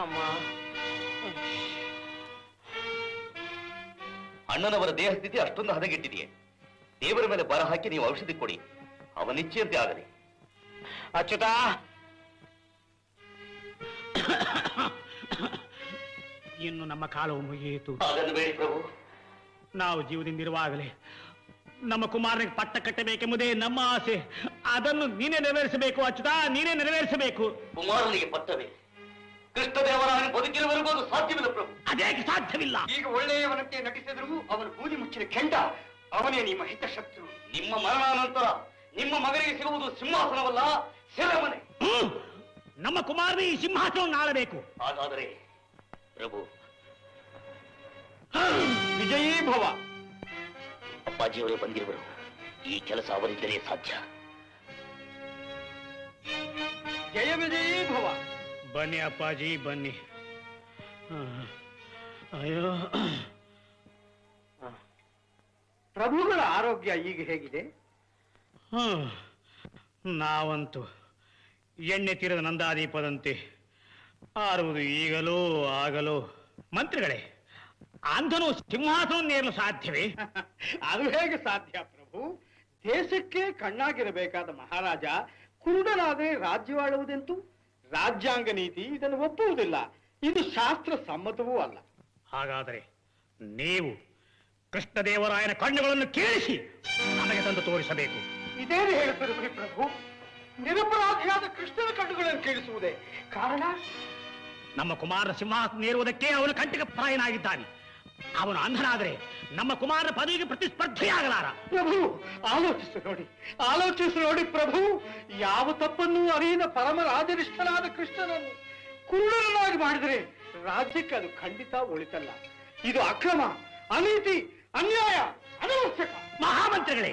ಅಮ್ಮ, ಅಣ್ಣನವರ ದೇಹ ಸ್ಥಿತಿ ಅಷ್ಟೊಂದು ಹದಗೆಟ್ಟಿದೆಯೇ? ದೇವರ ಮೇಲೆ ಬರ ಹಾಕಿ ನೀವು ಔಷಧಿ ಕೊಡಿ, ಅವನಿಚ್ಛೆಯಂತೆ ಆಗಲಿ. ಅಚ್ಯುತ, ಇನ್ನು ನಮ್ಮ ಕಾಲವು ಮುಗಿಯಿತು. ಹಾಗನ್ನಬೇಡಿ ಪ್ರಭು. ನಾವು ಜೀವದಿಂದಿರುವಾಗಲೇ ನಮ್ಮ ಕುಮಾರನಿಗೆ ಪಟ್ಟ ಕಟ್ಟಬೇಕೆಂಬುದೇ ನಮ್ಮ ಆಸೆ. ಅದನ್ನು ನೀನೇ ನೆರವೇರಿಸಬೇಕು ಅಚ್ಯುತ, ನೀನೇ ನೆರವೇರಿಸಬೇಕು. ಕುಮಾರನಿಗೆ ಪಟ್ಟವೇ? ಕೃಷ್ಣದೇವರಾಯನ ಬದುಕಿನವರೆಗೂ ಅದು ಸಾಧ್ಯವಿಲ್ಲ ಪ್ರಭು. ಅದೇಕೆ ಸಾಧ್ಯವಿಲ್ಲ? ಈಗ ಒಳ್ಳೆಯವನಂತೆ ನಟಿಸಿದರೂ ಅವನು ಬೂದಿ ಮುಚ್ಚಿನ ಕೆಂಡ. ಅವನೇ ನಿಮ್ಮ ಹಿತಶತ್ರು. ನಿಮ್ಮ ಮರಣಾನಂತರ ನಿಮ್ಮ ಮಗನಿಗೆ ಸಿಗುವುದು ಸಿಂಹಾಸನವಲ್ಲ, ಸೆರೆಮನೆ. ನಮ್ಮ ಕುಮಾರನೇ ಈ ಸಿಂಹಾಸನವನ್ನು ಆಳಬೇಕು. ಹಾಗಾದರೆ ಪ್ರಭು, ವಿಜಯೀ ಭವ. ಅಪ್ಪಾಜಿಯವರೇ ಬಂದಿರುವರು. ಈ ಕೆಲಸ ಅವರಿಂದಲೇ ಸಾಧ್ಯ. ಜಯ ವಿಜಯೀ ಭವ. ಬನ್ನಿ ಅಪ್ಪಾಜಿ, ಬನ್ನಿ. ಅಯ್ಯೋ, ಪ್ರಭುಗಳ ಆರೋಗ್ಯ ಈಗ ಹೇಗಿದೆ? ನಾವಂತೂ ಎಣ್ಣೆ ತೀರದ ನಂದಾದೀಪದಂತೆ ಆರುವುದು ಈಗಲೋ ಆಗಲೋ. ಮಂತ್ರಿಗಳೇ, ಅಂಧನು ಸಿಂಹಾಸನವನ್ನೇರಲು ಸಾಧ್ಯವೇ? ಅದು ಹೇಗೆ ಸಾಧ್ಯ ಪ್ರಭು? ದೇಶಕ್ಕೆ ಕಣ್ಣಾಗಿರಬೇಕಾದ ಮಹಾರಾಜ ಕುರುಡನಾದರೆ ರಾಜ್ಯವಾಳುವುದೆಂತೂ? ರಾಜ್ಯಾಂಗ ನೀತಿ ಇದನ್ನು ಒಪ್ಪುವುದಿಲ್ಲ. ಇದು ಶಾಸ್ತ್ರ ಸಮ್ಮತವೂ ಅಲ್ಲ. ಹಾಗಾದರೆ ನೀವು ಕೃಷ್ಣದೇವರಾಯನ ಕಣ್ಣುಗಳನ್ನು ಕೇಳಿಸಿ ನಮಗೆ ತಂದು ತೋರಿಸಬೇಕು. ಇದೇನು ಹೇಳುತ್ತಿರುವಿರಿ ಪ್ರಭು? ನಿರಪರಾಧಿಯಾದ ಕೃಷ್ಣನ ಕಣ್ಣುಗಳನ್ನು ಕೇಳಿಸುವುದೇ ಕಾರಣ? ನಮ್ಮ ಕುಮಾರನ ಸಿಂಹಾಸನ ಏರುವುದಕ್ಕೆ ಅವನು ಕಂಟಕ ಪ್ರಾಯನಾಗಿದ್ದಾನೆ. ಅವನು ಅಂಧನಾದರೆ ನಮ್ಮ ಕುಮಾರನ ಪದವಿಗೆ ಪ್ರತಿಸ್ಪರ್ಧೆಯಾಗಲಾರ. ಪ್ರಭು, ಆಲೋಚಿಸಿ ನೋಡಿ ಪ್ರಭು. ಯಾವ ತಪ್ಪನ್ನು ಅರಿಯದ ಪರಮ ರಾಜನಿಷ್ಠನಾದ ಕೃಷ್ಣನನ್ನು ಕುರುಡನಾಗಿ ಮಾಡಿದರೆ ರಾಜ್ಯಕ್ಕೆ ಅದು ಖಂಡಿತ ಒಳಿತಲ್ಲ. ಇದು ಅಕ್ರಮ, ಅನೀತಿ, ಅನ್ಯಾಯ, ಅನವಶ್ಯಕ. ಮಹಾಮಂತ್ರಿಗಳೇ,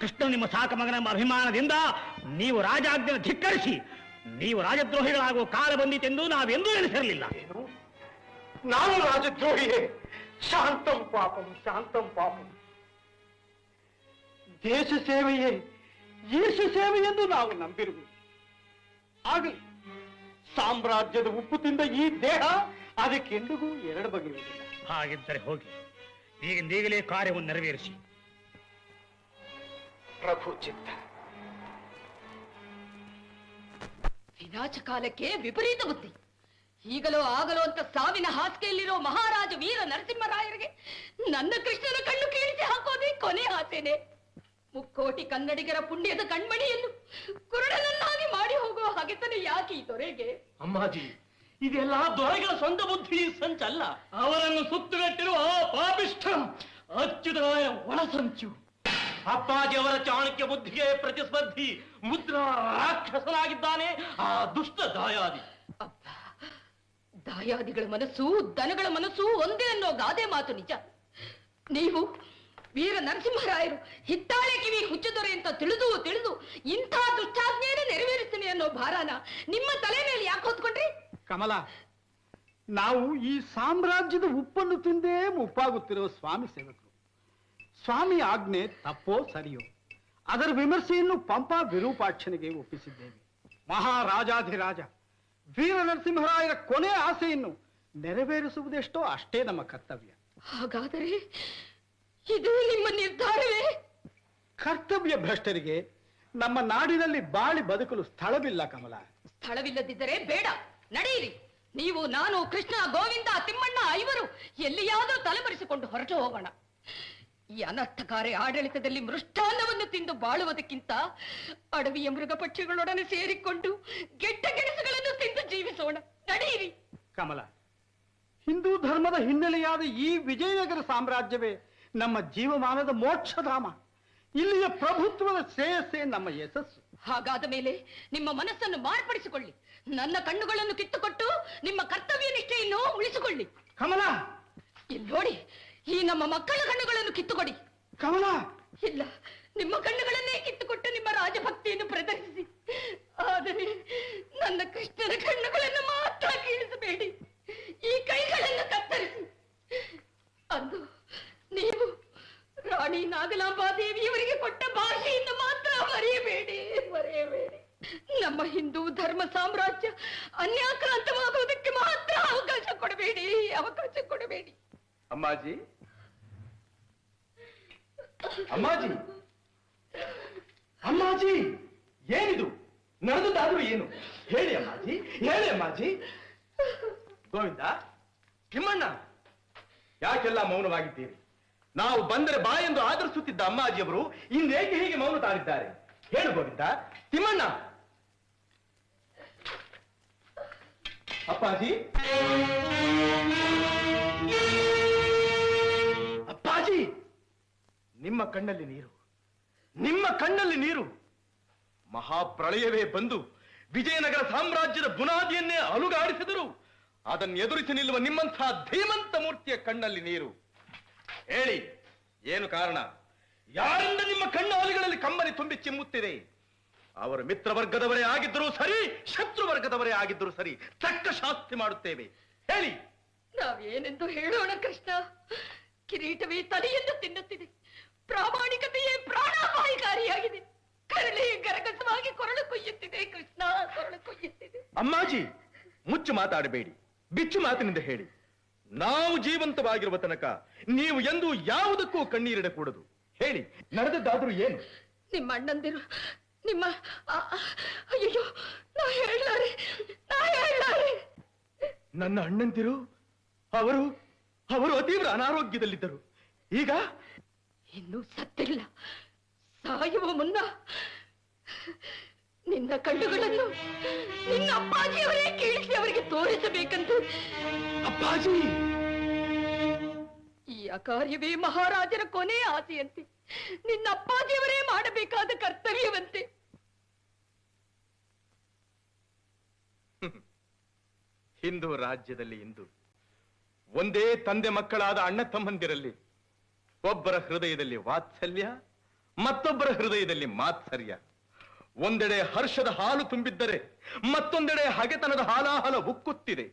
ಕೃಷ್ಣ ನಿಮ್ಮ ಸಾಕ ಮಗನ ಅಭಿಮಾನದಿಂದ ನೀವು ರಾಜಾಜ್ಞೆಯನ್ನು ಧಿಕ್ಕರಿಸಿ ನೀವು ರಾಜದ್ರೋಹಿಗಳಾಗುವ ಕಾಲ ಬಂದಿತೆಂದು ನಾವೆಂದೂ ಎನಿಸಿರಲಿಲ್ಲ. ನಾವು ರಾಜದ್ರೋಹಿಯೇ? ಶಾಂತಂ ಪಾಪಂ, ಶಾಂತಂ ಪಾಪಂ. ದೇಶ ಸೇವೆಯೇ ಯೇಸು ಸೇವೆ ಎಂದು ನಾವು ನಂಬಿರುವುದು. ಆಗಲಿ, ಸಾಮ್ರಾಜ್ಯದ ಉಪ್ಪು ತಿಂದ ಈ ದೇಹ ಅದಕ್ಕೆಂದಿಗೂ ಎರಡು ಬಗೆಯುವುದಿಲ್ಲ. ಹಾಗಿದ್ದರೆ ಹೋಗಿ ಈಗಿಂದೀಗಲೇ ಕಾರ್ಯವನ್ನು ನೆರವೇರಿಸಿ. ಪ್ರಭು ಚಿತ್ತ. ವಿನಾಶ ಕಾಲಕ್ಕೆ ವಿಪರೀತ ಬುದ್ಧಿ. ಈಗಲೋ ಆಗಲೋ ಅಂತ ಸಾವಿನ ಹಾಸಿಗೆಯಲ್ಲಿರೋ ಮಹಾರಾಜ ವೀರ ನರಸಿಂಹರಾಯರಿಗೆ ನನ್ನ ಕೃಷ್ಣನ ಕಣ್ಣು ಕೀಳಿಸಿ ಹಾಕೋದೇ ಕೊನೆ ಆಸೆನೆ. ಮುಕ್ಕೋಟಿ ಕನ್ನಡಿಗರ ಪುಣ್ಯದ ಕಣ್ಮಣಿಯನ್ನು ಕುರುಡನನ್ನಾಗಿ ಮಾಡಿ ಹೋಗುವ ಹಾಗೆತನೆ ಯಾಕೆ ಈ ದೊರೆಗೆ? ಅಮ್ಮಾಜಿ, ಇದೆಲ್ಲ ದೊರೆಗಳ ಸ್ವಂತ ಬುದ್ಧಿ ಸಂಚಲ್ಲ. ಅವರನ್ನು ಸುತ್ತುಗಟ್ಟಿರುವ ಪಾಪಿಷ್ಠ ಅಚ್ಯುತರಾಯ ಒಳಸಂಚು. ಅಪ್ಪಾಜಿಯವರ ಚಾಣಕ್ಯ ಬುದ್ಧಿಗೆ ಪ್ರತಿಸ್ಪರ್ಧಿ ಮುದ್ರಾ ರಾಕ್ಷಸನಾಗಿದ್ದಾನೆ ಆ ದುಷ್ಟ ದಾಯಾದಿ. ಅಪ್ಪ, ದಾಯಾದಿಗಳ ಮನಸ್ಸು ದನಗಳ ಮನಸ್ಸು ಒಂದೇ ಅನ್ನೋ ಗಾದೆ ಮಾತು ನಿಜ. ನೀವು ವೀರ ನರಸಿಂಹರಾಯರು ಹಿತ್ತಾಳೆ ಕಿವಿ ಹುಚ್ಚದೊರೆ ಅಂತ ತಿಳಿದು ಇಂಥ ದುಷ್ಟಾಜ್ಞೆಯನ್ನು ನೆರವೇರಿಸ್ತೀನಿ ಅನ್ನೋ ಭಾರನ ನಿಮ್ಮ ತಲೆ ಮೇಲೆ ಯಾಕೆ ಹೊತ್ಕೊಂಡ್ರಿ? ಕಮಲ, ನಾವು ಈ ಸಾಮ್ರಾಜ್ಯದ ಉಪ್ಪನ್ನು ತಿಂದೇ ಮುಪ್ಪಾಗುತ್ತಿರುವ ಸ್ವಾಮಿ ಸೇವಕರು. ಸ್ವಾಮಿ ಆಜ್ಞೆ ತಪ್ಪೋ ಸರಿಯೋ ಅದರ ವಿಮರ್ಶೆಯನ್ನು ಪಂಪ ವಿರೂಪಾಕ್ಷನಿಗೆ ಒಪ್ಪಿಸಿದ್ದೇವೆ. ಮಹಾರಾಜಾಧಿರಾಜ ವೀರ ನರಸಿಂಹರಾಯರ ಕೊನೆ ಆಸೆಯನ್ನು ನೆರವೇರಿಸುವುದೆಷ್ಟೋ ಅಷ್ಟೇ ನಮ್ಮ ಕರ್ತವ್ಯ. ಹಾಗಾದರೆ ಇದು ನಿಮ್ಮ ನಿರ್ಧಾರವೇ? ಕರ್ತವ್ಯ ಭ್ರಷ್ಟರಿಗೆ ನಮ್ಮ ನಾಡಿನಲ್ಲಿ ಬಾಳಿ ಬದುಕಲು ಸ್ಥಳವಿಲ್ಲ ಕಮಲ. ಸ್ಥಳವಿಲ್ಲದಿದ್ದರೆ ಬೇಡ, ನಡೆಯಿರಿ. ನೀವು, ನಾನು, ಕೃಷ್ಣ, ಗೋವಿಂದ, ತಿಮ್ಮಣ್ಣ ಐವರು ಎಲ್ಲಿಯಾದರೂ ತಲೆಮರೆಸಿಕೊಂಡು ಹೊರಟು ಹೋಗೋಣ. ಈ ಅನರ್ಥಕಾರಿ ಆಡಳಿತದಲ್ಲಿ ಮೃಷ್ಟಾನ್ನವನ್ನು ತಿಂದು ಬಾಳುವುದಕ್ಕಿಂತ ಅಡವಿಯ ಮೃಗ ಪಕ್ಷಿಗಳೊಡನೆ ಸೇರಿಕೊಂಡು ಗೆಡ್ಡ ಗೆಣಸುಗಳನ್ನು ತಿಂದು ಜೀವಿಸೋಣ. ನಡೆಯಿರಿ. ಕಮಲ, ಹಿಂದೂ ಧರ್ಮದ ಹಿನ್ನೆಲೆಯಾದ ಈ ವಿಜಯನಗರ ಸಾಮ್ರಾಜ್ಯವೇ ನಮ್ಮ ಜೀವಮಾನದ ಮೋಕ್ಷಧಾಮ. ಇಲ್ಲಿಯ ಪ್ರಭುತ್ವದ ಶ್ರೇಯಸ್ಸೇ ನಮ್ಮ ಯಶಸ್ಸು. ಹಾಗಾದ ಮೇಲೆ ನಿಮ್ಮ ಮನಸ್ಸನ್ನು ಮಾರ್ಪಡಿಸಿಕೊಳ್ಳಿ. ನನ್ನ ಕಣ್ಣುಗಳನ್ನು ಕಿತ್ತುಕೊಟ್ಟು ನಿಮ್ಮ ಕರ್ತವ್ಯ ನಿಷ್ಠೆಯನ್ನು ಉಳಿಸಿಕೊಳ್ಳಿ. ಕಮಲ, ಇಲ್ಲಿ ನೋಡಿ, ಈ ನಮ್ಮ ಮಕ್ಕಳ ಕಣ್ಣುಗಳನ್ನು ಕಿತ್ತುಕೊಡಿ. ಕಮಲ, ಇಲ್ಲ, ನಿಮ್ಮ ಕಣ್ಣುಗಳನ್ನೇ ಕಿತ್ತುಕೊಟ್ಟು ನಿಮ್ಮ ರಾಜಭಕ್ತಿಯನ್ನು ಪ್ರದರ್ಶಿಸಿ. ಆದರೆ ನನ್ನ ಕೃಷ್ಣನ ಕಣ್ಣುಗಳನ್ನು ಮಾತ್ರ ಕೀಳಿಸಬೇಡಿ. ಈ ಕೈಗಳನ್ನು ಕತ್ತರಿಸಿ. ಅಂದು ನೀವು ರಾಣಿ ನಾಗಲಾಂಬಾದೇವಿಯವರಿಗೆ ಕೊಟ್ಟ ಭಾಷೆಯನ್ನು ಮಾತ್ರ ಮರೆಯಬೇಡಿ. ನಮ್ಮ ಹಿಂದೂ ಧರ್ಮ ಸಾಮ್ರಾಜ್ಯ ಅನ್ಯಾಸ ಆಕ್ರಾಂತವಾಗುವುದಕ್ಕೆ ಮಾತ್ರ ಅವಕಾಶ ಕೊಡಬೇಡಿ, ಅವಕಾಶ ಕೊಡಬೇಡಿ. ಅಮ್ಮಾಜಿ, ಅಮ್ಮಾಜಿ, ಅಮ್ಮಾಜಿ, ಏನಿದು? ನಡೆದುದಾದ್ರೂ ಏನು? ಹೇಳಿ ಅಮ್ಮಾಜಿ, ಹೇಳಿ ಅಮ್ಮಾಜಿ. ಗೋವಿಂದ, ತಿಮ್ಮಣ್ಣ, ಯಾಕೆಲ್ಲ ಮೌನವಾಗಿದ್ದೀರಿ? ನಾವು ಬಂದರೆ ಬಾ ಎಂದು ಆದರಿಸುತ್ತಿದ್ದ ಅಮ್ಮಾಜಿಯವರು ಇಂದೇಕೆ ಹೀಗೆ ಮೌನ ತಾಳಿದ್ದಾರೆ? ಹೇಳು ಗೋವಿಂದ. ತಿಮ್ಮಣ್ಣ, ಅಪ್ಪಾಜಿ, ಅಪ್ಪಾಜಿ, ನಿಮ್ಮ ಕಣ್ಣಲ್ಲಿ ನೀರು, ನಿಮ್ಮ ಕಣ್ಣಲ್ಲಿ ನೀರು. ಮಹಾಪ್ರಳಯವೇ ಬಂದು ವಿಜಯನಗರ ಸಾಮ್ರಾಜ್ಯದ ಬುನಾದಿಯನ್ನೇ ಅಲುಗಾಡಿಸಿದರು. ಅದನ್ನು ಎದುರಿಸಿ ನಿಲ್ಲುವ ನಿಮ್ಮಂತಹ ಧೀಮಂತ ಮೂರ್ತಿಯ ಕಣ್ಣಲ್ಲಿ ನೀರು. ಹೇಳಿ, ಏನು ಕಾರಣ? ಯಾರಿಂದ ನಿಮ್ಮ ಕಣ್ಣು ಅಲಿಗಳಲ್ಲಿ ಕಂಬನಿ ತುಂಬಿ ಚಿಮ್ಮುತ್ತಿದೆ? ಅವರು ಮಿತ್ರ ವರ್ಗದವರೇ ಆಗಿದ್ದರೂ ಸರಿ, ಶತ್ರು ವರ್ಗದವರೇ ಆಗಿದ್ದರೂ ಸರಿ, ತಕ್ಕ ಶಾಸ್ತಿ ಮಾಡುತ್ತೇವೆ. ಹೇಳಿ. ನಾವೇನೆಂದು ಹೇಳೋಣ ಕೃಷ್ಣ? ಕಿರೀಟವೇ ತಲೆಯನ್ನು ತಿನ್ನುತ್ತಿದೆ, ಪ್ರಾಮಾಣಿಕತೆಯೇ ಪ್ರಾಣಾಪಾಯಕಾರಿಯಾಗಿದೆ, ಕರಳಿ ಗರಗಸವಾಗಿ ಕೊರಳು ಕೊಯ್ಯುತ್ತಿದೆ ಕೃಷ್ಣ, ಕೊರಳು ಕೊಯ್ಯುತ್ತಿದೆ. ಅಮ್ಮಾಜಿ, ಮುಚ್ಚು ಮಾತಾಡಬೇಡಿ, ಬಿಚ್ಚು ಮಾತಿನಿಂದ ಹೇಳಿ. ನಾವು ಜೀವಂತವಾಗಿರುವ ತನಕ ನೀವು ಎಂದೂ ಯಾವುದಕ್ಕೂ ಕಣ್ಣೀರಿಡಕೂಡದು. ಹೇಳಿ, ನಡೆದದ್ದಾದ್ರೂ ಏನು? ನಿಮ್ಮ ಅಣ್ಣಂದಿರು, ನಿಮ್ಮ ಅಯ್ಯೋ, ನಾ ಹೇಳಲಾರೆ. ನನ್ನ ಅಣ್ಣಂದಿರು, ಅವರು ಅತೀವ್ರ ಅನಾರೋಗ್ಯದಲ್ಲಿದ್ದರು. ಈಗ ಇನ್ನೂ ಸತ್ತಿಲ್ಲ. ಸಾಯುವ ಮುನ್ನ ನಿನ್ನ ಕಣ್ಣುಗಳನ್ನು ನಿನ್ನ ಅಪ್ಪಾಜಿಯವರೇ ಕೀಳಿಸಿ ಅವರಿಗೆ ತೋರಿಸಬೇಕಂತ. ಅಪ್ಪಾಜಿ, ಈ ಅಕಾರ್ಯವೇ ಮಹಾರಾಜರ ಕೊನೆಯ ಆಸೆಯಂತೆ, ನಿನ್ನ ಅಪ್ಪಾಜಿಯವರೇ ಮಾಡಬೇಕಾದ ಕರ್ತವ್ಯವಂತೆ. ಹಿಂದೂ ರಾಜ್ಯದಲ್ಲಿ ಇಂದು ಒಂದೇ ತಂದೆ ಮಕ್ಕಳಾದ ಅಣ್ಣ ತಮ್ಮಂದಿರಲ್ಲಿ ಒಬ್ಬರ ಹೃದಯದಲ್ಲಿ ವಾತ್ಸಲ್ಯ, ಮತ್ತೊಬ್ಬರ ಹೃದಯದಲ್ಲಿ ಮಾತ್ಸರ್ಯ. ಒಂದೆಡೆ ಹರ್ಷದ ಹಾಲು ತುಂಬಿದ್ದರೆ ಮತ್ತೊಂದೆಡೆ ಹಗೆತನದ ಹಾಲಾಹಲ ಉಕ್ಕುತ್ತಿದೆ.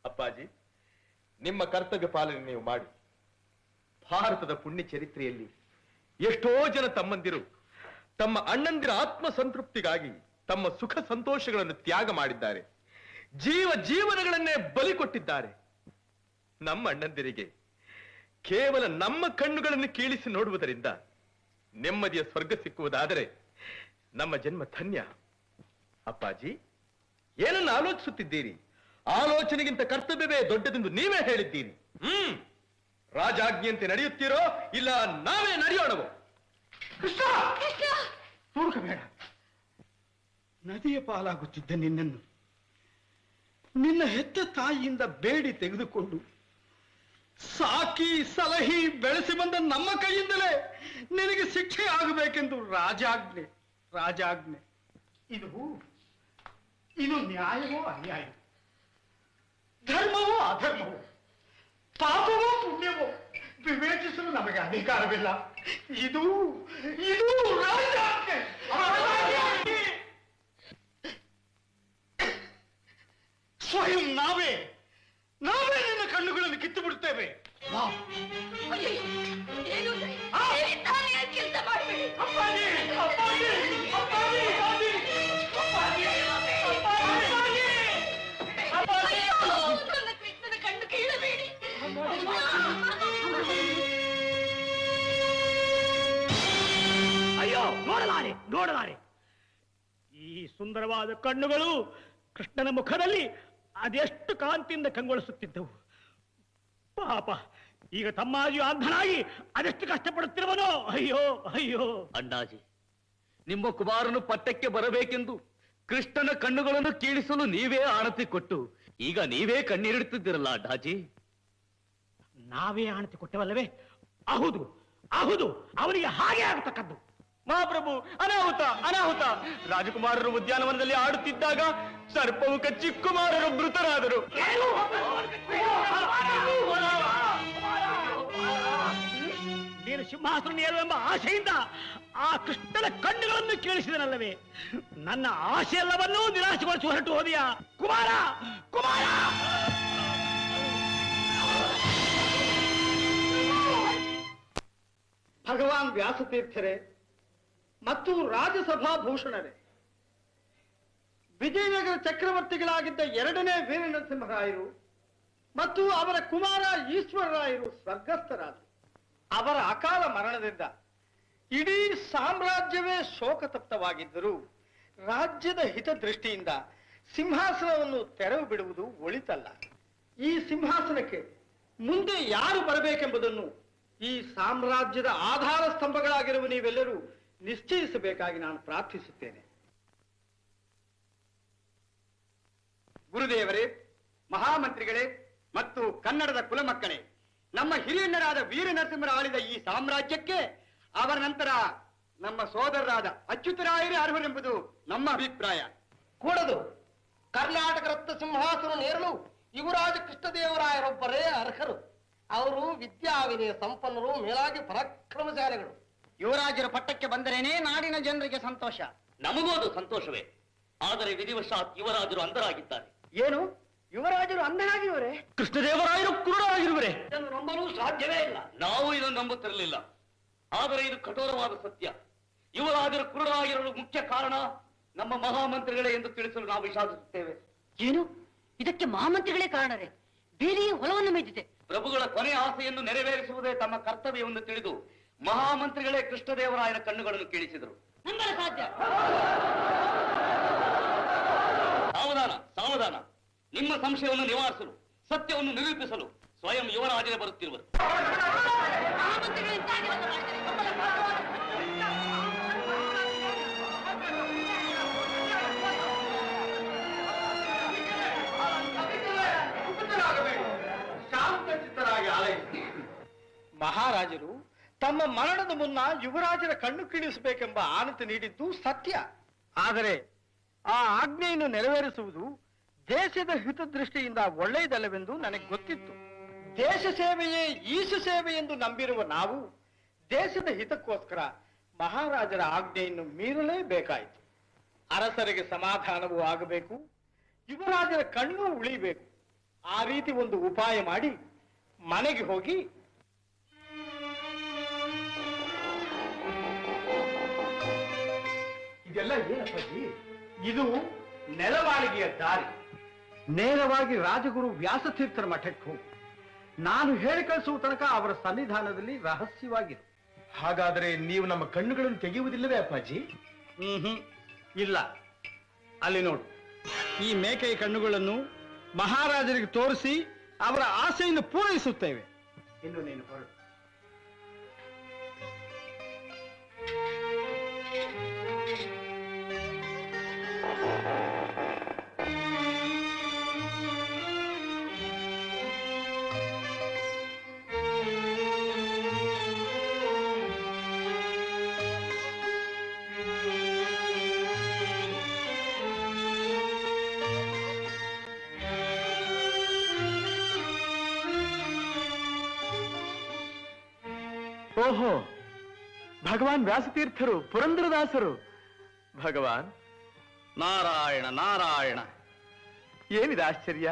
ಅಪ್ಪಾಜಿ, ನಿಮ್ಮ ಕರ್ತವ್ಯ ಪಾಲನೆ ನೀವು ಮಾಡಿ. ಭಾರತದ ಪುಣ್ಯ ಚರಿತ್ರೆಯಲ್ಲಿ ಎಷ್ಟೋ ಜನ ತಮ್ಮಂದಿರು ತಮ್ಮ ಅಣ್ಣಂದಿರ ಆತ್ಮ ಸಂತೃಪ್ತಿಗಾಗಿ ತಮ್ಮ ಸುಖ ಸಂತೋಷಗಳನ್ನು ತ್ಯಾಗ ಮಾಡಿದ್ದಾರೆ, ಜೀವನಗಳನ್ನೇ ಬಲಿ ಕೊಟ್ಟಿದ್ದಾರೆ. ನಮ್ಮ ಅಣ್ಣಂದಿರಿಗೆ ಕೇವಲ ನಮ್ಮ ಕಣ್ಣುಗಳನ್ನು ಕೀಳಿಸಿ ನೋಡುವುದರಿಂದ ನೆಮ್ಮದಿಯ ಸ್ವರ್ಗ ಸಿಕ್ಕುವುದಾದರೆ ನಮ್ಮ ಜನ್ಮ ಧನ್ಯ. ಅಪ್ಪಾಜಿ, ಏನನ್ನು ಆಲೋಚಿಸುತ್ತಿದ್ದೀರಿ? ಆಲೋಚನೆಗಿಂತ ಕರ್ತವ್ಯವೇ ದೊಡ್ಡದೆಂದು ನೀವೇ ಹೇಳಿದ್ದೀರಿ. ರಾಜಾಜ್ಞೆಯಂತೆ ನಡೆಯುತ್ತೀರೋ ಇಲ್ಲ ನಾವೇ ನಡೆಯೋಣವೋ? ಕೃಷ್ಣ, ನೋಡ್ಕೋಬೇಡ. ನದಿಯ ಪಾಲಾಗುತ್ತಿದ್ದ ನಿನ್ನನ್ನು ನಿನ್ನ ಹೆತ್ತ ತಾಯಿಯಿಂದ ಬೇಡಿ ತೆಗೆದುಕೊಂಡು ಸಾಕಿ ಸಲಹಿ ಬೆಳೆಸಿ ಬಂದ ನಮ್ಮ ಕೈಯಿಂದಲೇ ನಿನಗೆ ಶಿಕ್ಷೆ ಆಗಬೇಕೆಂದು ರಾಜಾಜ್ಞೆ. ಇದು ನ್ಯಾಯವೋ ಅನ್ಯಾಯ, ಧರ್ಮವೋ ಅಧರ್ಮವೋ, ಪಾಪವೋ ಪುಣ್ಯವೋ ವಿವೇಚಿಸಲು ನಮಗೆ ಅಧಿಕಾರವಿಲ್ಲ. ಇದು ರಾಜಾಜ್ಞೆ. ಸ್ವಯಂ ನಾವೇ ನಿನ್ನ ಕಣ್ಣುಗಳನ್ನು ಕಿತ್ತು ಬಿಡುತ್ತೇವೆ. ಕೆಲಸ ಮಾಡಬೇಡಿ. ನನ್ನ ಕೃಷ್ಣನ ಕಣ್ಣು ಕೀಳಬೇಡಿ. ಅಯ್ಯೋ, ನೋಡಲಾರೆ. ಈ ಸುಂದರವಾದ ಕಣ್ಣುಗಳು ಕೃಷ್ಣನ ಮುಖದಲ್ಲಿ ಅದೆಷ್ಟು ಕಾಂತಿಯಿಂದ ಕಂಗೊಳಿಸುತ್ತಿದ್ದವು. ಪಾಪ, ಈಗ ತಮ್ಮಾಜಿಯು ಅಂಧನಾಗಿ ಅದೆಷ್ಟು ಕಷ್ಟಪಡುತ್ತಿರುವನೋ. ಅಯ್ಯೋ. ಅಣ್ಣಾಜಿ, ನಿಮ್ಮ ಕುಮಾರನು ಪಟ್ಟಕ್ಕೆ ಬರಬೇಕೆಂದು ಕೃಷ್ಣನ ಕಣ್ಣುಗಳನ್ನು ಕೀಳಿಸಲು ನೀವೇ ಆಣತಿ ಕೊಟ್ಟು ಈಗ ನೀವೇ ಕಣ್ಣೀರಿಡುತ್ತಿದ್ದೀರಲ್ಲ ಅಣ್ಣಾಜಿ. ನಾವೇ ಆಣತಿ ಕೊಟ್ಟವಲ್ಲವೇ? ಹೌದು, ಅವನಿಗೆ ಹಾಗೆ ಆಗತಕ್ಕದ್ದು. ಮಹಾಪ್ರಭು, ಅನಾಹುತ. ರಾಜಕುಮಾರರು ಉದ್ಯಾನವನದಲ್ಲಿ ಆಡುತ್ತಿದ್ದಾಗ ಸರ್ಪವು ಕಚ್ಚಿ ಕುಮಾರರು ಮೃತರಾದರು. ನೀನು ಸಿಂಹಾಸನ ಏರುವೆಂಬ ಆಶೆಯಿಂದ ಆ ಕೃಷ್ಣನ ಕಣ್ಣುಗಳನ್ನು ಕೇಳಿಸಿದನಲ್ಲವೇ? ನನ್ನ ಆಶೆಯೆಲ್ಲವನ್ನೂ ನಿರಾಶೆಗೊಳಿಸಿ ಹೊರಟು ಹೋದಿಯಾ ಕುಮಾರ? ಭಗವಾನ್ ವ್ಯಾಸತೀರ್ಥರೇ ಮತ್ತು ರಾಜಸಭಾಭೂಷಣರೇ, ವಿಜಯನಗರ ಚಕ್ರವರ್ತಿಗಳಾಗಿದ್ದ ಎರಡನೇ ವೀರನರಸಿಂಹರಾಯರು ಮತ್ತು ಅವರ ಕುಮಾರ ಈಶ್ವರರಾಯರು ಸ್ವರ್ಗಸ್ಥರಾದರು. ಅವರ ಅಕಾಲ ಮರಣದಿಂದ ಇಡೀ ಸಾಮ್ರಾಜ್ಯವೇ ಶೋಕತಪ್ತವಾಗಿದ್ದರೂ ರಾಜ್ಯದ ಹಿತದೃಷ್ಟಿಯಿಂದ ಸಿಂಹಾಸನವನ್ನು ತೆರವು ಬಿಡುವುದು ಒಳಿತಲ್ಲ. ಈ ಸಿಂಹಾಸನಕ್ಕೆ ಮುಂದೆ ಯಾರು ಬರಬೇಕೆಂಬುದನ್ನು ಈ ಸಾಮ್ರಾಜ್ಯದ ಆಧಾರ ಸ್ತಂಭಗಳಾಗಿರುವ ನೀವೆಲ್ಲರೂ ನಿಶ್ಚಯಿಸಬೇಕಾಗಿ ನಾನು ಪ್ರಾರ್ಥಿಸುತ್ತೇನೆ. ಗುರುದೇವರೇ, ಮಹಾಮಂತ್ರಿಗಳೇ ಮತ್ತು ಕನ್ನಡದ ಕುಲಮಕ್ಕಳೇ, ನಮ್ಮ ಹಿರಿಯಣ್ಣರಾದ ವೀರನರಸಿಂಹರ ಆಳಿದ ಈ ಸಾಮ್ರಾಜ್ಯಕ್ಕೆ ಅವರ ನಂತರ ನಮ್ಮ ಸೋದರರಾದ ಅಚ್ಯುತರಾಯರೇ ಅರ್ಹರೆಂಬುದು ನಮ್ಮ ಅಭಿಪ್ರಾಯ. ಕೂಡದು. ಕರ್ನಾಟಕ ರತ್ನ ಸಿಂಹಾಸನನೇರಲು ಯುವರಾಜ ಕೃಷ್ಣದೇವರಾಯರೊಬ್ಬರೇ ಅರ್ಹರು. ಅವರು ವಿದ್ಯಾವಿನಯ ಸಂಪನ್ನರು, ಮೇಲಾಗಿ ಪರಾಕ್ರಮಶಾಲಿಗಳು. ಯುವರಾಜರ ಪಟ್ಟಕ್ಕೆ ಬಂದರೇನೆ ನಾಡಿನ ಜನರಿಗೆ ಸಂತೋಷ. ನಮಗೂ ಅದು ಸಂತೋಷವೇ. ಆದರೆ ವಿಧಿವಶಾತ್ ಯುವರಾಜರು ಅಂಧರಾಗಿದ್ದಾರೆ. ಏನು, ಯುವರಾಜರು ಅಂಧರಾಗಿರುವರೆ? ಕೃಷ್ಣದೇವರಾಯರು ಕುರುಡರಾಗಿರುವರೆ. ಇದನ್ನು ನಂಬಲು ಸಾಧ್ಯವೇ ಇಲ್ಲ. ನಾವು ಇದನ್ನು ನಂಬುತ್ತಿರಲಿಲ್ಲ. ಆದರೆ ಇದು ಕಠೋರವಾದ ಸತ್ಯ. ಯುವರಾಜರು ಕುರುಡರಾಗಿರಲು ಮುಖ್ಯ ಕಾರಣ ನಮ್ಮ ಮಹಾಮಂತ್ರಿಗಳೇ ಎಂದು ತಿಳಿಸಲು ನಾವು ವಿಷಾದಿಸುತ್ತೇವೆ. ಏನು, ಇದಕ್ಕೆ ಮಹಾಮಂತ್ರಿಗಳೇ ಕಾರಣರೇ? ಬೇರೆಯೇ ಹೊಲವನ್ನು ಮೇದಿದೆ. ಪ್ರಭುಗಳ ಕೊನೆಯ ಆಸೆಯನ್ನು ನೆರವೇರಿಸುವುದೇ ತಮ್ಮ ಕರ್ತವ್ಯವೆಂದು ತಿಳಿದು ಮಹಾಮಂತ್ರಿಗಳೇ ಕೃಷ್ಣದೇವರಾಯನ ಕಣ್ಣುಗಳನ್ನು ಕೇಳಿಸಿದರು. ನಂಬಲು ಸಾಧ್ಯ? ಸಾವಧಾನ, ಸಾವಧಾನ. ನಿಮ್ಮ ಸಂಶಯವನ್ನು ನಿವಾರಿಸಲು, ಸತ್ಯವನ್ನು ನಿರೂಪಿಸಲು ಸ್ವಯಂ ಯುವರಾಜರೇ ಬರುತ್ತಿರುವರು. ಮಹಾಮಂತ್ರಿಗಳು ಇಂಥ ಕೆಲಸ ಮಾಡಿದರೆ ನಂಬಲು ಸಾಧ್ಯವಾಗದು. ಶಾಂತಚಿತ್ತರಾಗಿ ಆಲೈಸಿ. ಮಹಾರಾಜರು ತಮ್ಮ ಮರಣದ ಮುನ್ನ ಯುವರಾಜರ ಕಣ್ಣು ಕಿಡಿಸಬೇಕೆಂಬ ಆನತಿ ನೀಡಿದ್ದು ಸತ್ಯ. ಆದರೆ ಆ ಆಜ್ಞೆಯನ್ನು ನೆರವೇರಿಸುವುದು ದೇಶದ ಹಿತದೃಷ್ಟಿಯಿಂದ ಒಳ್ಳೆಯದಲ್ಲವೆಂದು ನನಗೆ ಗೊತ್ತಿತ್ತು. ದೇಶ ಸೇವೆಯೇ ಈಶ ಸೇವೆ ಎಂದು ನಂಬಿರುವ ನಾವು ದೇಶದ ಹಿತಕ್ಕೋಸ್ಕರ ಮಹಾರಾಜರ ಆಜ್ಞೆಯನ್ನು ಮೀರಲೇಬೇಕಾಯಿತು. ಅರಸರಿಗೆ ಸಮಾಧಾನವೂ ಆಗಬೇಕು, ಯುವರಾಜರ ಕಣ್ಣು ಉಳಿಬೇಕು. ಆ ರೀತಿ ಒಂದು ಉಪಾಯ ಮಾಡಿ ಮನೆಗೆ ಹೋಗಿ ಇದೆಲ್ಲ ಏನಪ್ಪಾಜಿ? ಇದು ನೆಲಮಾಳಿಗೆಯ ದಾರಿ. ನೇರವಾಗಿ ರಾಜಗುರು ವ್ಯಾಸತೀರ್ಥರ ಮಠಕ್ಕೆ ಹೋಗು. ನಾನು ಹೇಳಿ ಕಳಿಸುವ ತನಕ ಅವರ ಸನ್ನಿಧಾನದಲ್ಲಿ ರಹಸ್ಯವಾಗಿರು. ಹಾಗಾದರೆ ನೀವು ನಮ್ಮ ಕಣ್ಣುಗಳನ್ನು ತೆಗೆಯುವುದಿಲ್ಲವೇ ಅಪ್ಪಾಜಿ? ಇಲ್ಲ. ಅಲ್ಲಿ ನೋಡು, ಈ ಮೇಕೆಯ ಕಣ್ಣುಗಳನ್ನು ಮಹಾರಾಜರಿಗೆ ತೋರಿಸಿ ಅವರ ಆಸೆಯನ್ನು ಪೂರೈಸುತ್ತೇವೆ. ಇನ್ನು ನೀನು ಹೊರಡು. ಓಹೋ, ಭಗವಾನ್ ವ್ಯಾಸತೀರ್ಥರು, ಪುರಂದರದಾಸರು. ಭಗವಾನ್ ನಾರಾಯಣ ನಾರಾಯಣ. ಏನಿದೆ ಆಶ್ಚರ್ಯ?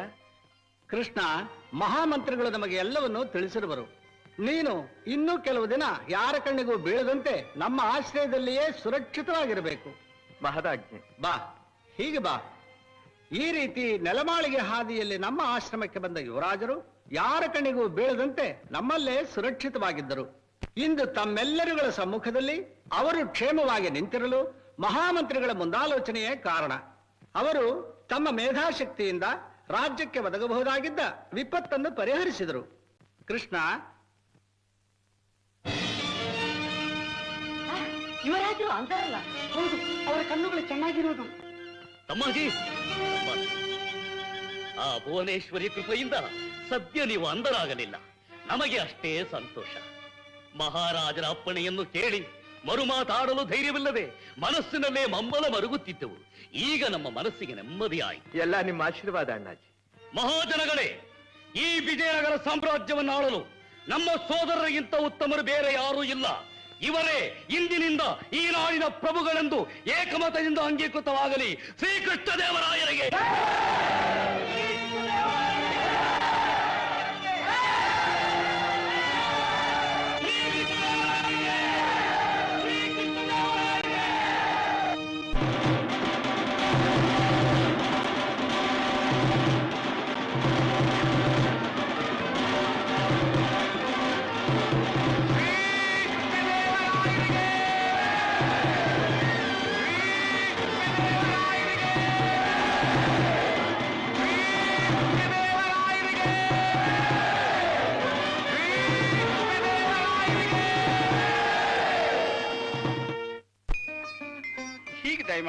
ಕೃಷ್ಣ, ಮಹಾಮಂತ್ರಿಗಳು ನಮಗೆ ಎಲ್ಲವನ್ನೂ ತಿಳಿಸಿರುವರು. ನೀನು ಇನ್ನೂ ಕೆಲವು ದಿನ ಯಾರ ಕಣ್ಣಿಗೂ ಬೀಳದಂತೆ ನಮ್ಮ ಆಶ್ರಯದಲ್ಲಿಯೇ ಸುರಕ್ಷಿತವಾಗಿರಬೇಕು. ಮಹದಾಜ್ಞೆ. ಬಾ, ಹೀಗೆ ಬಾ. ಈ ರೀತಿ ನೆಲಮಾಳಿಗೆ ಹಾದಿಯಲ್ಲಿ ನಮ್ಮ ಆಶ್ರಮಕ್ಕೆ ಬಂದ ಯುವರಾಜರು ಯಾರ ಕಣ್ಣಿಗೂ ಬೀಳದಂತೆ ನಮ್ಮಲ್ಲೇ ಸುರಕ್ಷಿತವಾಗಿದ್ದರು. ಇಂದು ತಮ್ಮೆಲ್ಲರುಗಳ ಸಮ್ಮುಖದಲ್ಲಿ ಅವರು ಕ್ಷೇಮವಾಗಿ ನಿಂತಿರಲು ಮಹಾಮಂತ್ರಿಗಳ ಮುಂದಾಲೋಚನೆಯೇ ಕಾರಣ. ಅವರು ತಮ್ಮ ಮೇಧಾಶಕ್ತಿಯಿಂದ ರಾಜ್ಯಕ್ಕೆ ಒದಗಬಹುದಾಗಿದ್ದ ವಿಪತ್ತನ್ನು ಪರಿಹರಿಸಿದರು. ಕೃಷ್ಣ, ಯುವರಾಜರು ಅಂತಾರಲ್ಲ, ಹೌದು, ಅವರ ಕಣ್ಣುಗಳು ಚೆನ್ನಾಗಿರುವುದು. ತಮ್ಮಾಜಿ, ಆ ಭುವನೇಶ್ವರಿ ಕೃಪೆಯಿಂದ ಸದ್ಯ ನೀವು ಅಂಧರಾಗಲಿಲ್ಲ. ನಮಗೆ ಅಷ್ಟೇ ಸಂತೋಷ. ಮಹಾರಾಜರ ಅಪ್ಪಣೆಯನ್ನು ಕೇಳಿ ಮರುಮಾತಾಡಲು ಧೈರ್ಯವಿಲ್ಲದೆ ಮನಸ್ಸಿನಲ್ಲೇ ಮಮ್ಮಲ ಮರುಗುತ್ತಿದ್ದೆವು. ಈಗ ನಮ್ಮ ಮನಸ್ಸಿಗೆ ನೆಮ್ಮದಿಯಾಯಿತು. ಎಲ್ಲ ನಿಮ್ಮ ಆಶೀರ್ವಾದ ಅಣ್ಣಾಜಿ. ಮಹಾಜನಗಳೇ, ಈ ವಿಜಯನಗರ ಸಾಮ್ರಾಜ್ಯವನ್ನಾಳಲು ನಮ್ಮ ಸೋದರರಿಗಿಂತ ಉತ್ತಮರು ಬೇರೆ ಯಾರೂ ಇಲ್ಲ. ಇವರೇ ಇಂದಿನಿಂದ ಈ ನಾಡಿನ ಪ್ರಭುಗಳೆಂದು ಏಕಮತದಿಂದ ಅಂಗೀಕೃತವಾಗಲಿ. ಶ್ರೀಕೃಷ್ಣ ದೇವರಾಯರಿಗೆ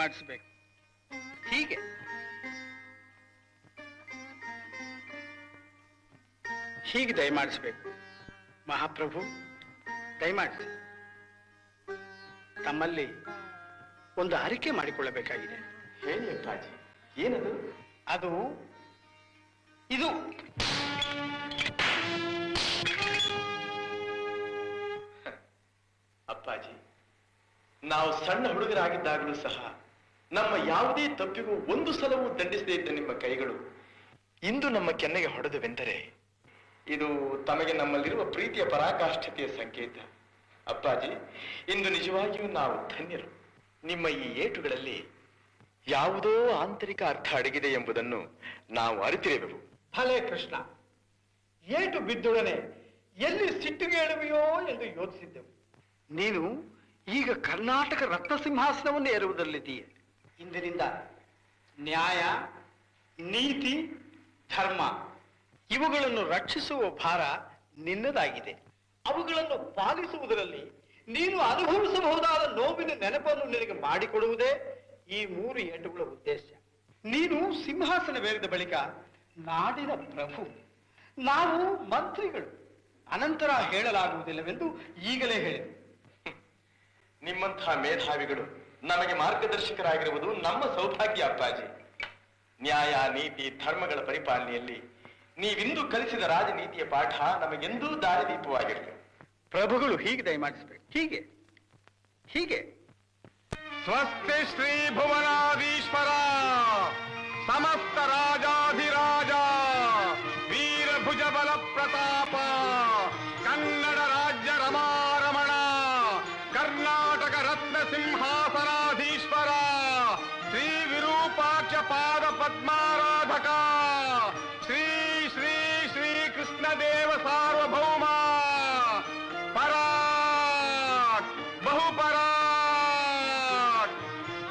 ದಯಮಾಡಿಸಬೇಕು. ಹೀಗೆ ಹೀಗೆ ದಯಮಾಡಿಸಬೇಕು. ಮಹಾಪ್ರಭು, ದಯಮಾಡಿಸಿ. ತಮ್ಮಲ್ಲಿ ಒಂದು ಅರಿಕೆ ಮಾಡಿಕೊಳ್ಳಬೇಕಾಗಿದೆ. ಹೇಳಿ ಅಪ್ಪಾಜಿ, ಏನದು? ಅದು ಇದು. ಅಪ್ಪಾಜಿ, ನಾವು ಸಣ್ಣ ಹುಡುಗರಾಗಿದ್ದಾಗಲೂ ಸಹ ನಮ್ಮ ಯಾವುದೇ ತಪ್ಪಿಗೂ ಒಂದು ಸಲವೂ ದಂಡಿಸದೇ ಇದ್ದ ನಿಮ್ಮ ಕೈಗಳು ಇಂದು ನಮ್ಮ ಕೆನ್ನೆಗೆ ಹೊಡೆದುವೆಂದರೆ ಇದು ತಮಗೆ ನಮ್ಮಲ್ಲಿರುವ ಪ್ರೀತಿಯ ಪರಾಕಾಷ್ಠತೆಯ ಸಂಕೇತ. ಅಪ್ಪಾಜಿ, ಇಂದು ನಿಜವಾಗಿಯೂ ನಾವು ಧನ್ಯರು. ನಿಮ್ಮ ಈ ಏಟುಗಳಲ್ಲಿ ಯಾವುದೋ ಆಂತರಿಕ ಅರ್ಥ ಅಡಗಿದೆ ಎಂಬುದನ್ನು ನಾವು ಅರಿತಿರಬೇಕು. ಭಲೇ ಕೃಷ್ಣ, ಏಟು ಬಿದ್ದೊಡನೆ ಎಲ್ಲಿ ಸಿಟ್ಟುಗೇಳುವೆಯೋ ಎಂದು ಯೋಚಿಸಿದ್ದೆವು. ನೀನು ಈಗ ಕರ್ನಾಟಕ ರತ್ನ ಸಿಂಹಾಸನವನ್ನು ಏರುವುದರಲ್ಲಿದ್ದೀಯ. ಇಂದಿನಿಂದ ನ್ಯಾಯ, ನೀತಿ, ಧರ್ಮ ಇವುಗಳನ್ನು ರಕ್ಷಿಸುವ ಭಾರ ನಿನ್ನದಾಗಿದೆ. ಅವುಗಳನ್ನು ಪಾಲಿಸುವುದರಲ್ಲಿ ನೀನು ಅನುಭವಿಸಬಹುದಾದ ನೋವಿನ ನೆನಪನ್ನು ನಿನಗೆ ಮಾಡಿಕೊಡುವುದೇ ಈ 3 ಏಟುಗಳ ಉದ್ದೇಶ. ನೀನು ಸಿಂಹಾಸನವೇರಿದ ಬಳಿಕ ನಾಡಿನ ಪ್ರಭು, ನಾವು ಮಂತ್ರಿಗಳು. ಅನಂತರ ಹೇಳಲಾಗುವುದಿಲ್ಲವೆಂದು ಈಗಲೇ ಹೇಳಿದೆ. ನಿಮ್ಮಂತಹ ಮೇಧಾವಿಗಳು ನಮಗೆ ಮಾರ್ಗದರ್ಶಕರಾಗಿರುವುದು ನಮ್ಮ ಸೌಭಾಗ್ಯ ಅಪ್ಪಾಜಿ. ನ್ಯಾಯ, ನೀತಿ, ಧರ್ಮಗಳ ಪರಿಪಾಲನೆಯಲ್ಲಿ ನೀವಿಂದು ಕಲಿಸಿದ ರಾಜನೀತಿಯ ಪಾಠ ನಮಗೆಂದೂ ದಾರಿದೀಪವಾಗಿರಲಿ. ಪ್ರಭುಗಳು ಹೀಗೆ ದಯಮಾಡಿಸಬೇಕು. ಹೀಗೆ ಹೀಗೆ ಸ್ವಸ್ತಿ ಶ್ರೀ ಭುವನಾಧೀಶ್ವರ ಸಮಸ್ತ ರಾಜಾಧಿರಾಜ ವೀರಭುಜ ಬಲ ಪ್ರತಾಪ ಕನ್ನಡ ರಾಜ್ಯ ರಮಾರಮಣ ಕರ್ನಾಟಕ ರತ್ನ ಸಿಂಹಾಸನಾಧೀಶ್ವರ ಶ್ರೀ ವಿರೂಪಾಕ್ಷ ಪಾದ ಪದ್ಮಾರಾಧಕ ಶ್ರೀ ಶ್ರೀ ಶ್ರೀ ಕೃಷ್ಣದೇವ ಸಾರ್ವಭೌಮ ಪರಾಕ್ ಬಹುಪರಾಕ್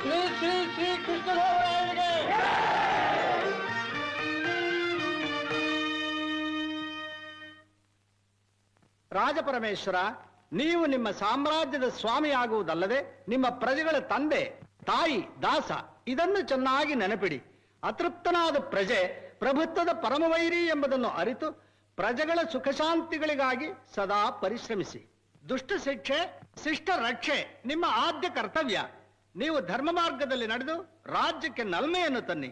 ಶ್ರೀ ಶ್ರೀ ಶ್ರೀ ಕೃಷ್ಣದೇವರಾಯರಿಗೆ. ರಾಜಪರಮೇಶ್ವರ, ನೀವು ನಿಮ್ಮ ಸಾಮ್ರಾಜ್ಯದ ಸ್ವಾಮಿಯಾಗುವುದಲ್ಲದೆ ನಿಮ್ಮ ಪ್ರಜೆಗಳ ತಂದೆ, ತಾಯಿ, ದಾಸ ಇದನ್ನು ಚೆನ್ನಾಗಿ ನೆನಪಿಡಿ. ಅತೃಪ್ತನಾದ ಪ್ರಜೆ ಪ್ರಭುತ್ವದ ಪರಮವೈರಿ ಎಂಬುದನ್ನು ಅರಿತು ಪ್ರಜೆಗಳ ಸುಖಶಾಂತಿಗಳಿಗಾಗಿ ಸದಾ ಪರಿಶ್ರಮಿಸಿ. ದುಷ್ಟ ಶಿಕ್ಷೆ, ಶಿಷ್ಟ ರಕ್ಷೆ ನಿಮ್ಮ ಆದ್ಯ ಕರ್ತವ್ಯ. ನೀವು ಧರ್ಮ ಮಾರ್ಗದಲ್ಲಿ ನಡೆದು ರಾಜ್ಯಕ್ಕೆ ನಲ್ಮೆಯನ್ನು ತನ್ನಿ.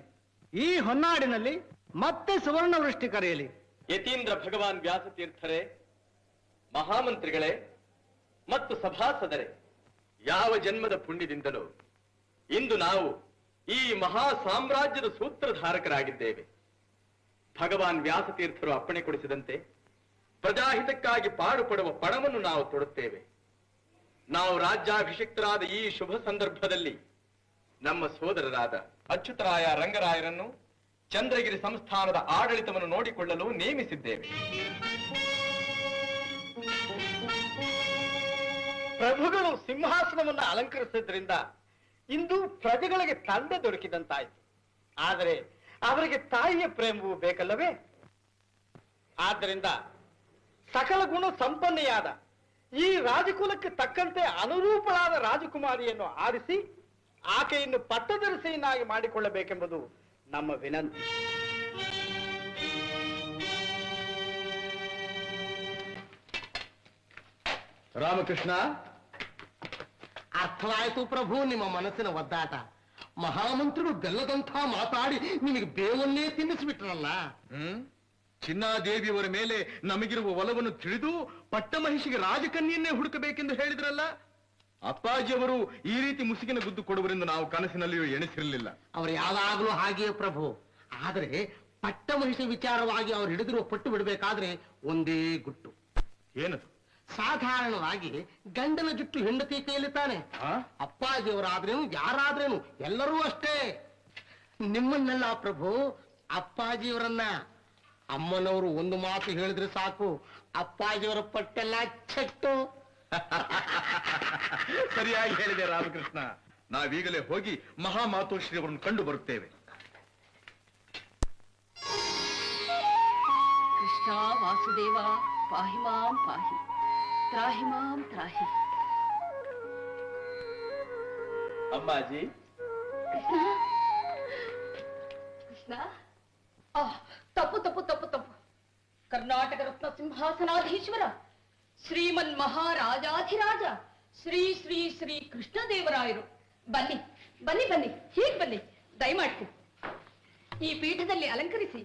ಈ ಹೊನ್ನಾಡಿನಲ್ಲಿ ಮತ್ತೆ ಸುವರ್ಣ ವೃಷ್ಟಿ ಕರೆಯಲಿ. ಯತೀಂದ್ರ ಭಗವಾನ್ ವ್ಯಾಸತೀರ್ಥರೇ, ಮಹಾಮಂತ್ರಿಗಳೇ ಮತ್ತು ಸಭಾಸದರೇ, ಯಾವ ಜನ್ಮದ ಪುಣ್ಯದಿಂದಲೂ ಇಂದು ನಾವು ಈ ಮಹಾ ಸಾಮ್ರಾಜ್ಯದ ಸೂತ್ರಧಾರಕರಾಗಿದ್ದೇವೆ. ಭಗವಾನ್ ವ್ಯಾಸತೀರ್ಥರು ಅಪ್ಪಣೆ ಕೊಡಿಸಿದಂತೆ ಪ್ರಜಾಹಿತಕ್ಕಾಗಿ ಪಾಡುಪಡುವ ಪಣವನ್ನು ನಾವು ತೊಡುತ್ತೇವೆ. ನಾವು ರಾಜ್ಯಾಭಿಷಿಕ್ತರಾದ ಈ ಶುಭ ಸಂದರ್ಭದಲ್ಲಿ ನಮ್ಮ ಸೋದರರಾದ ಅಚ್ಯುತರಾಯ ರಂಗರಾಯರನ್ನು ಚಂದ್ರಗಿರಿ ಸಂಸ್ಥಾನದ ಆಡಳಿತವನ್ನು ನೋಡಿಕೊಳ್ಳಲು ನೇಮಿಸಿದ್ದೇವೆ. ಪ್ರಭುಗಳು ಸಿಂಹಾಸನವನ್ನು ಅಲಂಕರಿಸಿದ್ರಿಂದ ಇಂದು ಪ್ರಜೆಗಳಿಗೆ ತಂದೆ ದೊರಕಿದಂತಾಯಿತು. ಆದರೆ ಅವರಿಗೆ ತಾಯಿಯ ಪ್ರೇಮವು ಬೇಕಲ್ಲವೇ? ಆದ್ದರಿಂದ ಸಕಲ ಗುಣ ಸಂಪನ್ನೆಯಾದ ಈ ರಾಜಕುಲಕ್ಕೆ ತಕ್ಕಂತೆ ಅನುರೂಪಳಾದ ರಾಜಕುಮಾರಿಯನ್ನು ಆರಿಸಿ ಆಕೆಯನ್ನು ಪಟ್ಟದರಸಿಯನ್ನಾಗಿ ಮಾಡಿಕೊಳ್ಳಬೇಕೆಂಬುದು ನಮ್ಮ ವಿನಂತಿ. ರಾಮಕೃಷ್ಣ, ಅರ್ಥವಾಯಿತು ಪ್ರಭು ನಿಮ್ಮ ಮನಸ್ಸಿನ ಒದ್ದಾಟ. ಮಹಾಮಂತ್ರಿಗಳು ಬೆಲ್ಲದಂಥ ಮಾತಾಡಿ ನಿಮಗೆ ಬೇವನ್ನೇ ತಿನ್ನಿಸ್ಬಿಟ್ರಲ್ಲ. ಚಿನ್ನಾದೇವಿಯವರ ಮೇಲೆ ನಮಗಿರುವ ಒಲವನ್ನು ತಿಳಿದು ಪಟ್ಟಮಹಿಷಿಗೆ ರಾಜಕನ್ಯನ್ನೇ ಹುಡುಕಬೇಕೆಂದು ಹೇಳಿದ್ರಲ್ಲ. ಅಪ್ಪಾಜಿಯವರು ಈ ರೀತಿ ಮುಸುಕಿನ ಗುದ್ದು ಕೊಡುವರೆಂದು ನಾವು ಕನಸಿನಲ್ಲಿಯೂ ಎಣಿಸಿರಲಿಲ್ಲ. ಅವರು ಯಾವಾಗಲೂ ಹಾಗೆಯೇ ಪ್ರಭು. ಆದರೆ ಪಟ್ಟಮಹಿಷಿ ವಿಚಾರವಾಗಿ ಅವ್ರು ಹಿಡಿದಿರುವ ಪಟ್ಟು ಬಿಡಬೇಕಾದ್ರೆ ಒಂದೇ ಗುಟ್ಟು. ಏನದು? ಸಾಧಾರಣವಾಗಿ ಗಂಡನ ಜುಟ್ಟು ಹೆಂಡತಿ ಕೈಯಲ್ಲಿ ತಾನೆ. ಅಪ್ಪಾಜಿಯವರಾದ್ರೇನು ಯಾರಾದ್ರೇನು ಎಲ್ಲರೂ ಅಷ್ಟೇ. ನಿಮ್ಮನ್ನೆಲ್ಲ ಪ್ರಭು, ಅಪ್ಪಾಜಿಯವರನ್ನ. ಅಮ್ಮನವರು ಒಂದು ಮಾತು ಹೇಳಿದ್ರೆ ಸಾಕು, ಅಪ್ಪಾಜಿಯವರ ಪಟ್ಟೆಲ್ಲ ಚಟ್ಟು. ಸರಿಯಾಗಿ ಹೇಳಿದೆ ರಾಮಕೃಷ್ಣ. ನಾವೀಗಲೇ ಹೋಗಿ ಮಹಾಮಾತೋಶ್ರೀ ಅವರನ್ನು ಕಂಡು ಬರುತ್ತೇವೆ. ಕೃಷ್ಣ ವಾಸುದೇವ ಪಾಹಿ ಮಾಂ ಪಾಹಿ ತ್ರಾಹಿ ಮಾಂ ತ್ರಾಹಿ. ಅಮ್ಮಾಜಿ, ಕೃಷ್ಣ ತಪ್ಪು ತಪ್ಪು ತಪ್ಪು ತಪ್ಪು. ಕರ್ನಾಟಕ ರತ್ನ ಸಿಂಹಾಸನಾಧೀಶ್ವರ ಶ್ರೀಮನ್ ಮಹಾರಾಜಾಧಿರಾಜ ಶ್ರೀ ಶ್ರೀ ಶ್ರೀ ಕೃಷ್ಣದೇವರಾಯರು ಬನ್ನಿ ಬನ್ನಿ ಬನ್ನಿ, ಹೀಗೆ ಬನ್ನಿ, ದಯಮಾಡಿಸಿ ಈ ಪೀಠದಲ್ಲಿ ಅಲಂಕರಿಸಿ.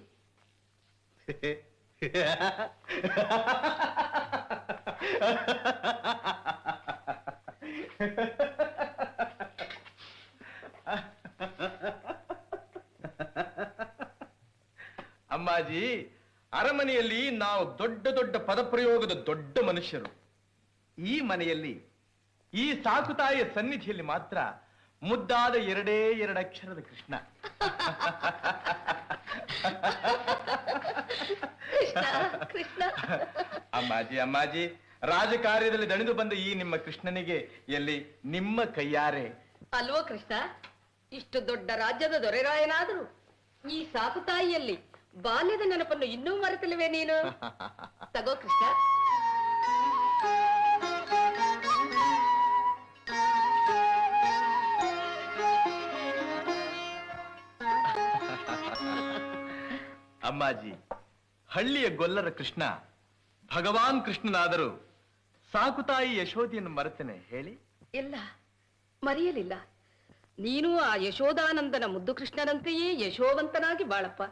ಅಮ್ಮಾಜಿ, ಅರಮನೆಯಲ್ಲಿ ನಾವು ದೊಡ್ಡ ದೊಡ್ಡ ಪದಪ್ರಯೋಗದ ದೊಡ್ಡ ಮನುಷ್ಯರು. ಈ ಮನೆಯಲ್ಲಿ ಈ ಸಾಕುತಾಯಿಯ ಸನ್ನಿಧಿಯಲ್ಲಿ ಮಾತ್ರ ಮುದ್ದಾದ ಎರಡೇ ಎರಡಕ್ಷರದ ಕೃಷ್ಣ. ಕೃಷ್ಣ ಅಮ್ಮಾಜಿ ಅಮ್ಮಾಜಿ, ರಾಜಕಾರ್ಯದಲ್ಲಿ ದಣಿದು ಬಂದ ಈ ನಿಮ್ಮ ಕೃಷ್ಣನಿಗೆ ಎಲ್ಲಿ ನಿಮ್ಮ ಕೈಯಾರೆ ಅಲ್ವೋ ಕೃಷ್ಣ? ಇಷ್ಟು ದೊಡ್ಡ ರಾಜ್ಯದ ದೊರೆರಾಯನಾದರೂ ಈ ಸಾಕುತಾಯಿಯಲ್ಲಿ ಬಾಲ್ಯದ ನೆನಪನ್ನು ಇನ್ನೂ ಮರೆತಿಲ್ವೇ ನೀನು? ತಗೋ ಕೃಷ್ಣ. ಅಮ್ಮಾಜಿ, ಹಳ್ಳಿಯ ಗೊಲ್ಲರ ಕೃಷ್ಣ ಭಗವಾನ್ ಕೃಷ್ಣನಾದರೂ ಸಾಕುತಾಯಿ ಯಶೋಧಿಯನ್ನು ಮರೆತೇನೆ ಹೇಳಿ? ಇಲ್ಲ, ಮರೆಯಲಿಲ್ಲ. ನೀನು ಆ ಯಶೋದಾನಂದನ ಮುದ್ದು ಕೃಷ್ಣನಂತೆಯೇ ಯಶೋವಂತನಾಗಿ ಬಾಳಪ್ಪ.